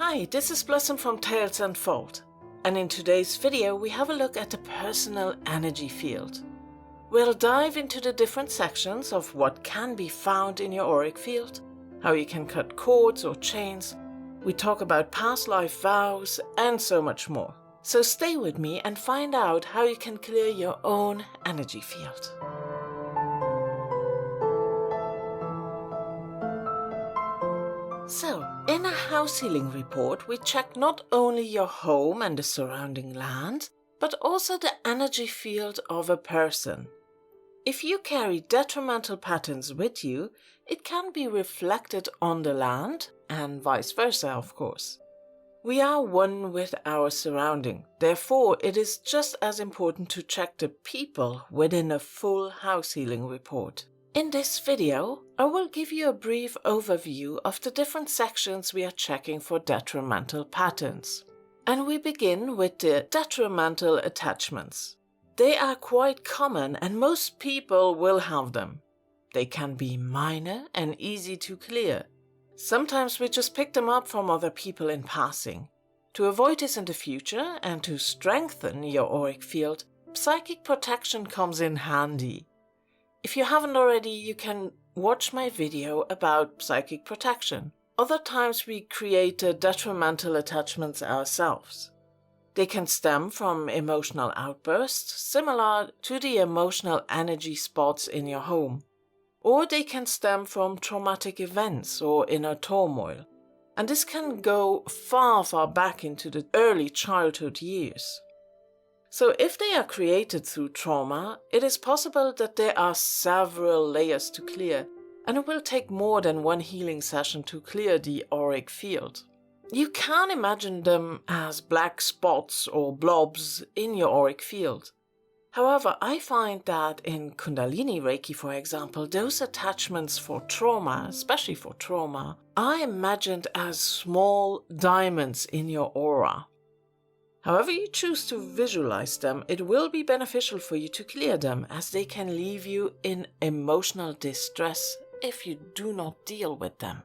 Hi, this is Blossom from Tales Unfold, and in today's video we have a look at the personal energy field. We'll dive into the different sections of what can be found in your auric field, how you can cut cords or chains, we talk about past life vows, and so much more. So stay with me and find out how you can clear your own energy field. So, in a house healing report, we check not only your home and the surrounding land, but also the energy field of a person. If you carry detrimental patterns with you, it can be reflected on the land, and vice versa, of course. We are one with our surrounding, therefore it is just as important to check the people within a full house healing report. In this video, I will give you a brief overview of the different sections we are checking for detrimental patterns. And we begin with the detrimental attachments. They are quite common and most people will have them. They can be minor and easy to clear. Sometimes we just pick them up from other people in passing. To avoid this in the future and to strengthen your auric field, psychic protection comes in handy. If you haven't already, you can watch my video about psychic protection. Other times we create the detrimental attachments ourselves. They can stem from emotional outbursts, similar to the emotional energy spots in your home. Or they can stem from traumatic events or inner turmoil. And this can go far back into the early childhood years. So if they are created through trauma, it is possible that there are several layers to clear, and it will take more than one healing session to clear the auric field. You can imagine them as black spots or blobs in your auric field. However, I find that in Kundalini Reiki, for example, those attachments for trauma, especially for trauma, are imagined as small diamonds in your aura. However you choose to visualize them, it will be beneficial for you to clear them, as they can leave you in emotional distress if you do not deal with them.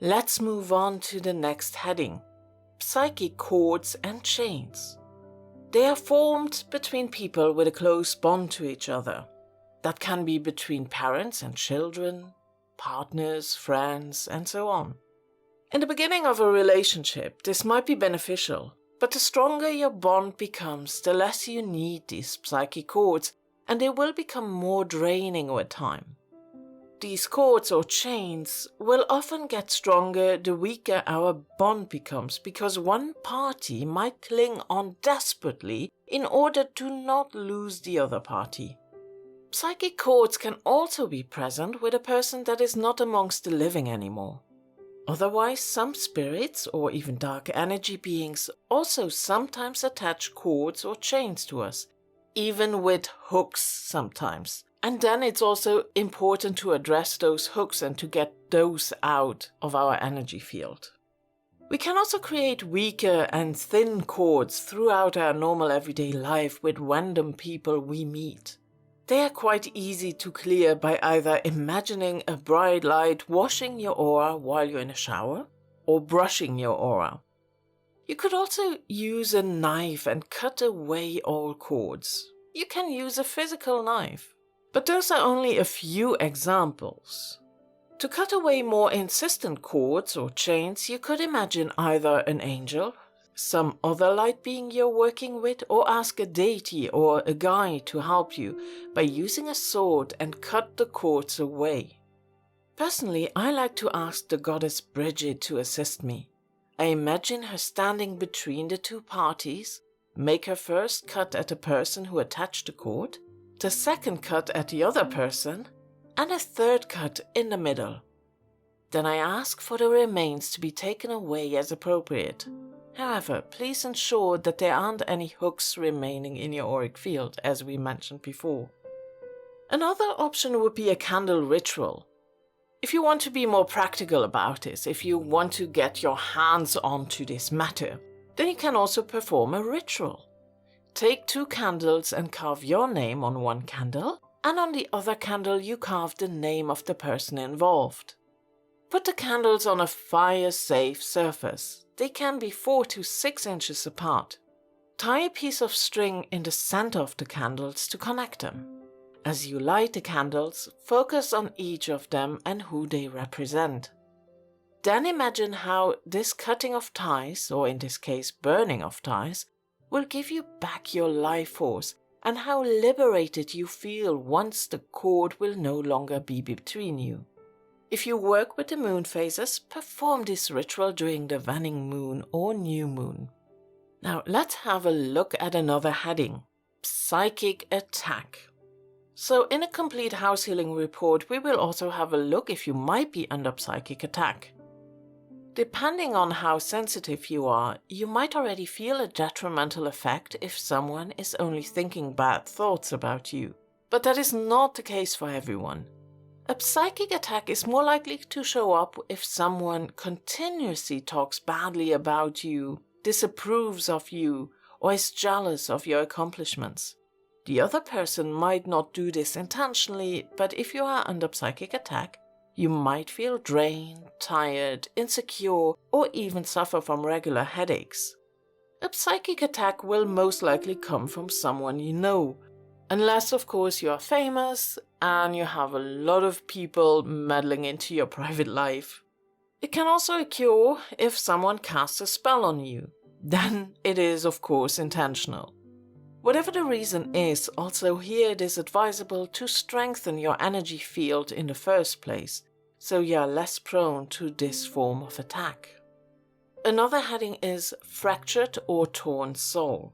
Let's move on to the next heading: psychic cords and chains. They are formed between people with a close bond to each other. That can be between parents and children, partners, friends, and so on. In the beginning of a relationship, this might be beneficial. But the stronger your bond becomes, the less you need these psychic cords, and they will become more draining with time. These cords or chains will often get stronger the weaker our bond becomes, because one party might cling on desperately in order to not lose the other party. Psychic cords can also be present with a person that is not amongst the living anymore. Otherwise, some spirits or even dark energy beings also sometimes attach cords or chains to us, even with hooks sometimes. And then it's also important to address those hooks and to get those out of our energy field. We can also create weaker and thin cords throughout our normal everyday life with random people we meet. They are quite easy to clear by either imagining a bright light washing your aura while you're in a shower, or brushing your aura. You could also use a knife and cut away all cords. You can use a physical knife. But those are only a few examples. To cut away more insistent cords or chains, you could imagine either an angel, some other light being you're working with, or ask a deity or a guide to help you by using a sword and cut the cords away. Personally, I like to ask the goddess Bridget to assist me. I imagine her standing between the two parties, make her first cut at the person who attached the cord, the second cut at the other person, and a third cut in the middle. Then I ask for the remains to be taken away as appropriate. However, please ensure that there aren't any hooks remaining in your auric field, as we mentioned before. Another option would be a candle ritual. If you want to be more practical about this, if you want to get your hands onto this matter, then you can also perform a ritual. Take 2 candles and carve your name on one candle, and on the other candle you carve the name of the person involved. Put the candles on a fire-safe surface. they can be 4 to 6 inches apart. Tie a piece of string in the center of the candles to connect them. As you light the candles, focus on each of them and who they represent. Then imagine how this cutting of ties, or in this case burning of ties, will give you back your life force and how liberated you feel once the cord will no longer be between you. If you work with the moon phases, perform this ritual during the waning moon or new moon. Now let's have a look at another heading, psychic attack. So in a complete house healing report, we will also have a look if you might be under psychic attack. Depending on how sensitive you are, you might already feel a detrimental effect if someone is only thinking bad thoughts about you. But that is not the case for everyone. A psychic attack is more likely to show up if someone continuously talks badly about you, disapproves of you, or is jealous of your accomplishments. The other person might not do this intentionally, but if you are under psychic attack, you might feel drained, tired, insecure, or even suffer from regular headaches. A psychic attack will most likely come from someone you know, unless of course you are famous and you have a lot of people meddling into your private life. It can also occur if someone casts a spell on you. Then it is of course intentional. Whatever the reason is, also here it is advisable to strengthen your energy field in the first place, so you are less prone to this form of attack. Another heading is fractured or torn soul.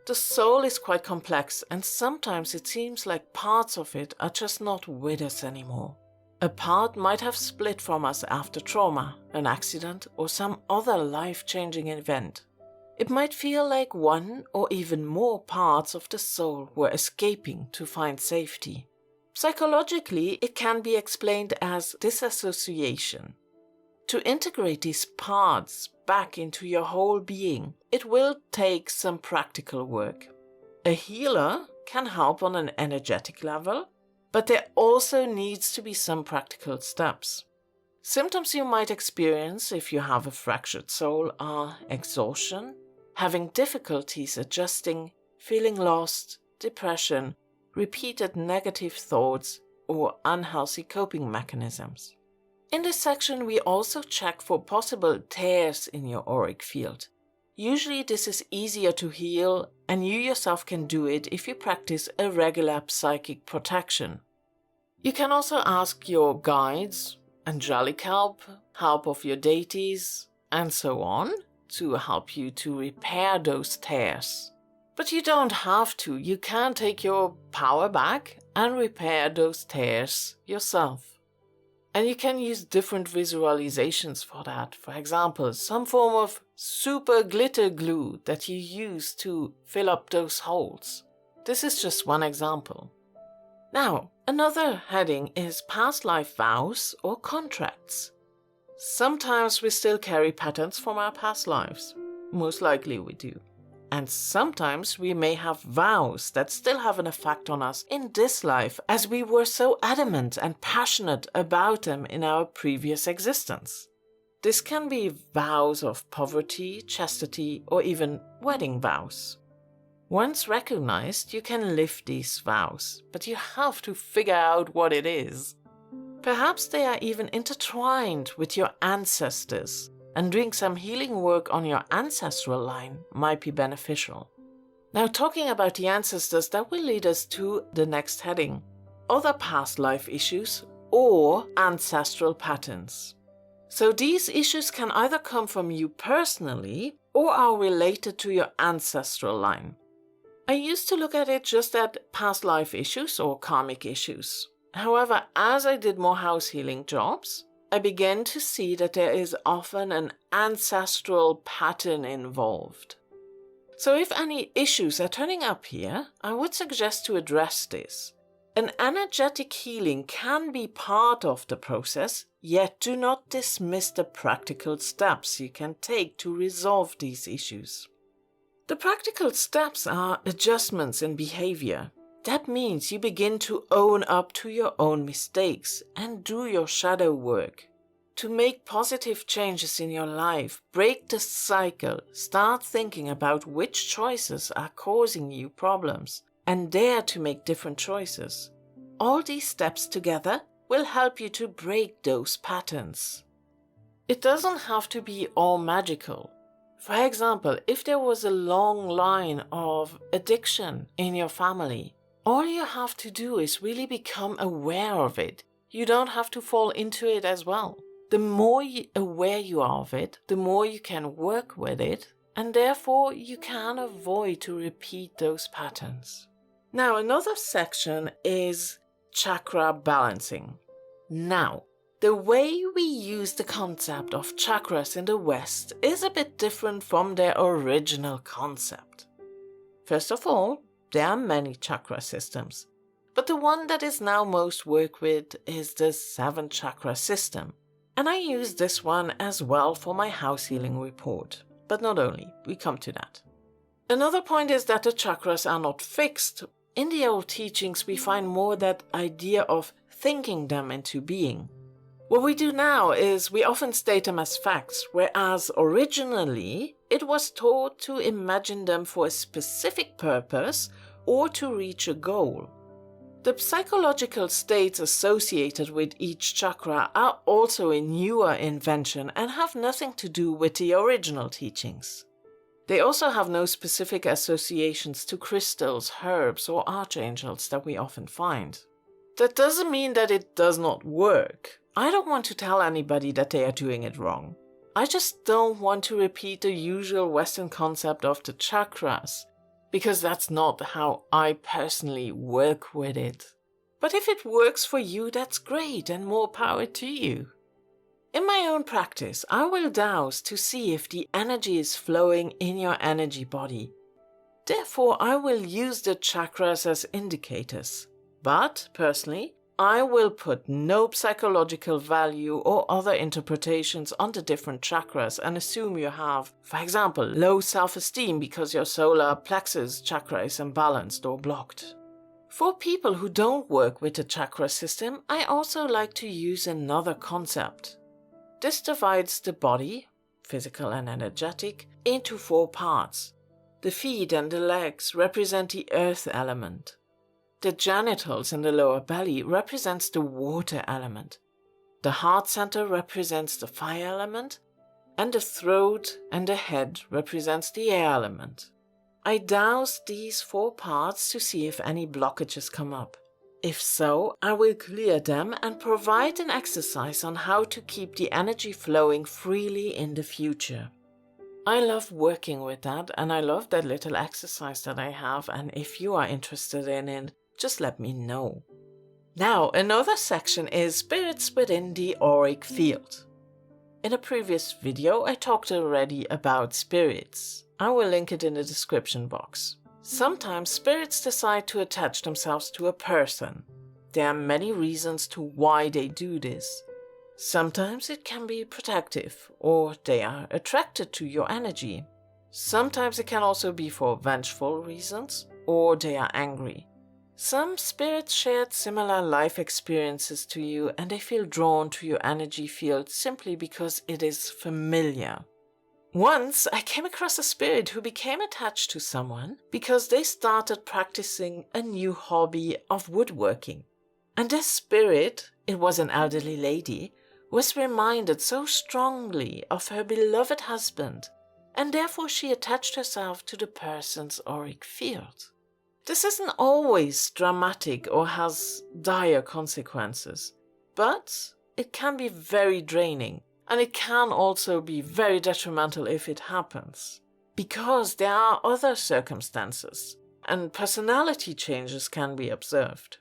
The soul is quite complex and sometimes it seems like parts of it are just not with us anymore. A part might have split from us after trauma, an accident, or some other life-changing event. It might feel like one or even more parts of the soul were escaping to find safety. Psychologically, it can be explained as disassociation. To integrate these parts back into your whole being, it will take some practical work. A healer can help on an energetic level, but there also needs to be some practical steps. Symptoms you might experience if you have a fractured soul are exhaustion, having difficulties adjusting, feeling lost, depression, repeated negative thoughts, or unhealthy coping mechanisms. In this section, we also check for possible tears in your auric field. Usually this is easier to heal, and you yourself can do it if you practice a regular psychic protection. You can also ask your guides, angelic help of your deities, and so on, to help you to repair those tears. But you don't have to. You can take your power back and repair those tears yourself. And you can use different visualizations for that. For example, some form of super glitter glue that you use to fill up those holes. This is just one example. Now, another heading is past life vows or contracts. Sometimes we still carry patterns from our past lives. Most likely we do. And sometimes we may have vows that still have an effect on us in this life as we were so adamant and passionate about them in our previous existence. This can be vows of poverty, chastity, or even wedding vows. Once recognized, you can lift these vows, but you have to figure out what it is. Perhaps they are even intertwined with your ancestors, and doing some healing work on your ancestral line might be beneficial. Now, talking about the ancestors, that will lead us to the next heading, other past life issues or ancestral patterns. So these issues can either come from you personally or are related to your ancestral line. I used to look at it just at past life issues or karmic issues. However, as I did more house healing jobs, I began to see that there is often an ancestral pattern involved. So if any issues are turning up here, I would suggest to address this. An energetic healing can be part of the process, yet do not dismiss the practical steps you can take to resolve these issues. The practical steps are adjustments in behavior. That means you begin to own up to your own mistakes and do your shadow work. to make positive changes in your life, break the cycle, start thinking about which choices are causing you problems, and dare to make different choices. All these steps together will help you to break those patterns. It doesn't have to be all magical. For example, if there was a long line of addiction in your family, all you have to do is really become aware of it. You don't have to fall into it as well. The more aware you are of it, the more you can work with it, and therefore you can avoid to repeat those patterns. Now, another section is chakra balancing. Now, the way we use the concept of chakras in the West is a bit different from their original concept. First of all, there are many chakra systems, but the one that is now most worked with is the 7 chakra system. And I use this one as well for my house healing report, but not only, we come to that. Another point is that the chakras are not fixed. In the old teachings, we find more that idea of thinking them into being. What we do now is we often state them as facts, whereas originally it was taught to imagine them for a specific purpose or to reach a goal. The psychological states associated with each chakra are also a newer invention and have nothing to do with the original teachings. They also have no specific associations to crystals, herbs, or archangels that we often find. That doesn't mean that it does not work. I don't want to tell anybody that they are doing it wrong. I just don't want to repeat the usual Western concept of the chakras, because that's not how I personally work with it. But if it works for you, that's great, and more power to you. In my own practice, I will dowse to see if the energy is flowing in your energy body. Therefore, I will use the chakras as indicators. But, personally, I will put no psychological value or other interpretations on the different chakras and assume you have, for example, low self-esteem because your solar plexus chakra is imbalanced or blocked. For people who don't work with the chakra system, I also like to use another concept. This divides the body, physical and energetic, into 4 parts. The feet and the legs represent the earth element. The genitals in the lower belly represents the water element. The heart center represents the fire element, and the throat and the head represents the air element. I dowse these 4 parts to see if any blockages come up. If so, I will clear them and provide an exercise on how to keep the energy flowing freely in the future. I love working with that, and I love that little exercise that I have, and if you are interested in it, just let me know. Now, another section is spirits within the Auric Field. In a previous video, I talked already about spirits. I will link it in the description box. Sometimes spirits decide to attach themselves to a person. There are many reasons to why they do this. Sometimes it can be protective, or they are attracted to your energy. Sometimes it can also be for vengeful reasons, or they are angry. Some spirits shared similar life experiences to you and they feel drawn to your energy field simply because it is familiar. Once I came across a spirit who became attached to someone because they started practicing a new hobby of woodworking. And this spirit, it was an elderly lady, was reminded so strongly of her beloved husband, and therefore she attached herself to the person's auric field. This isn't always dramatic or has dire consequences, but it can be very draining, and it can also be very detrimental if it happens, because there are other circumstances, and personality changes can be observed.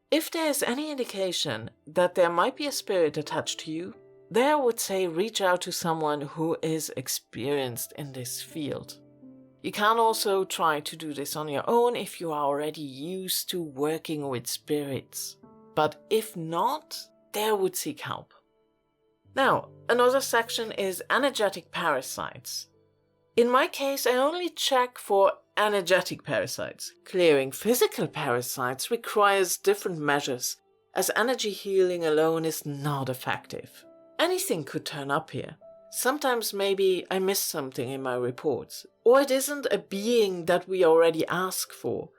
If there is any indication that there might be a spirit attached to you, there I would say reach out to someone who is experienced in this field. You can also try to do this on your own if you are already used to working with spirits. But if not, there would seek help. Now, another section is energetic parasites. In my case, I only check for energetic parasites. Clearing physical parasites requires different measures, as energy healing alone is not effective. Anything could turn up here. Sometimes maybe I missed something in my reports, or it isn't a being that we already ask for,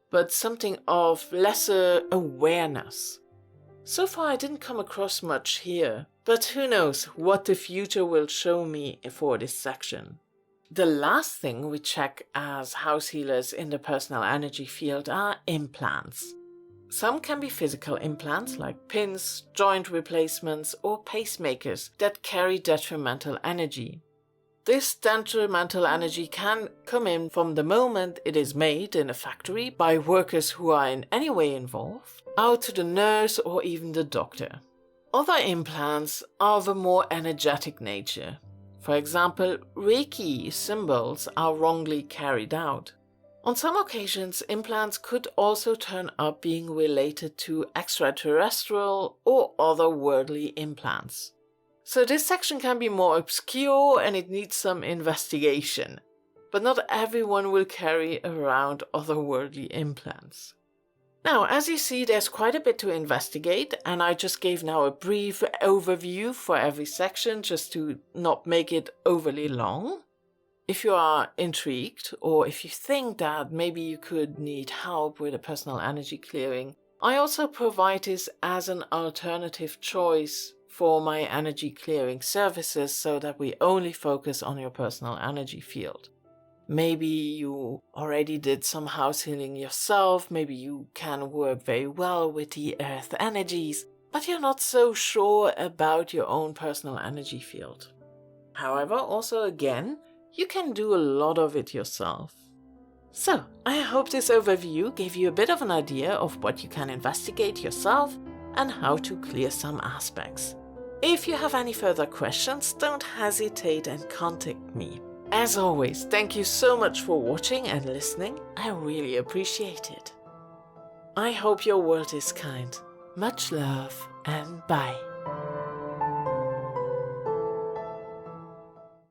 but something of lesser awareness. So far I didn't come across much here, but who knows what the future will show me for this section. The last thing we check as house healers in the personal energy field are implants. Some can be physical implants like pins, joint replacements, or pacemakers that carry detrimental energy. This detrimental energy can come in from the moment it is made in a factory by workers who are in any way involved, out to the nurse or even the doctor. Other implants are of a more energetic nature. For example, Reiki symbols are wrongly carried out. On some occasions, implants could also turn up being related to extraterrestrial or otherworldly implants. So this section can be more obscure and it needs some investigation, but not everyone will carry around otherworldly implants. Now, as you see, there's quite a bit to investigate, and I just gave now a brief overview for every section just to not make it overly long. If you are intrigued, or if you think that maybe you could need help with a personal energy clearing, I also provide this as an alternative choice for my energy clearing services so that we only focus on your personal energy field. Maybe you already did some house healing yourself, maybe you can work very well with the earth energies, but you're not so sure about your own personal energy field. However, also again, you can do a lot of it yourself. So, I hope this overview gave you a bit of an idea of what you can investigate yourself and how to clear some aspects. If you have any further questions, don't hesitate and contact me. As always, thank you so much for watching and listening. I really appreciate it. I hope your world is kind. Much love and bye.